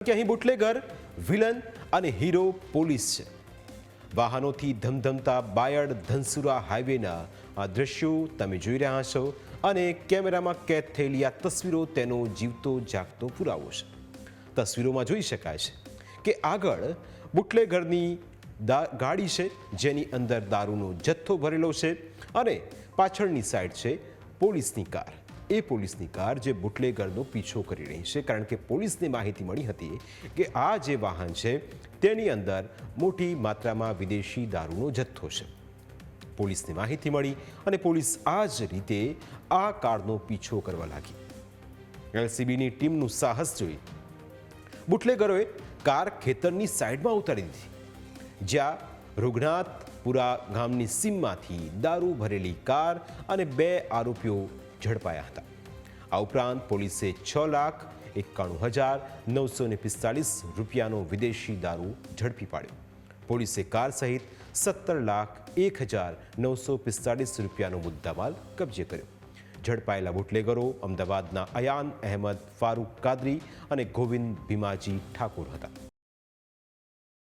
કે અહીં bootlegger villain અને હીરો પોલીસ છે। વાહનોથી ધમધમતા બાયડ ધનસુરા હાઈવેના આ દ્રશ્યો તમે જોઈ રહ્યા છો અને કેમેરામાં કેદ થયેલી આ તસવીરો તેનો જીવતો જાગતો પુરાવો છે। તસવીરોમાં જોઈ શકાય છે કે આગળ બુટલેગરની ગાડી છે જેની અંદર દારૂનો જથ્થો ભરેલો છે અને પાછળની સાઈડ છે પોલીસની કાર। એ પોલીસની કાર જે બુટલેગરનો પીછો કરી રહી છે, કારણ કે પોલીસને માહિતી મળી હતી કે આ જે વાહન છે તેની અંદર મોટી માત્રામાં વિદેશી દારૂનો જથ્થો છે। પોલીસને માહિતી મળી અને પોલીસ આ જ રીતે આ કારનો પીછો કરવા લાગી। એલસીબીની ટીમનું સાહસ જોઈ બુટલેગરોએ કાર ખેતરની સાઈડમાં ઉતારી દીધી, જ્યાં રૂગનાથપુરા ગામની સીમમાંથી દારૂ ભરેલી કાર અને 2 આરોપીઓ ઝડપાયા હતા। આ ઉપરાંત પોલીસે 6,91,945 રૂપિયાનો વિદેશી દારૂ ઝડપી પાડ્યો। પોલીસે કાર સહિત 17,01,945 રૂપિયાનો મુદ્દામાલ કબજે કર્યો। ઝડપાયેલા બુટલેગરો અમદાવાદના અયાન અહેમદ ફારૂક કાદરી અને ગોવિંદ ભીમાજી ઠાકોર હતા।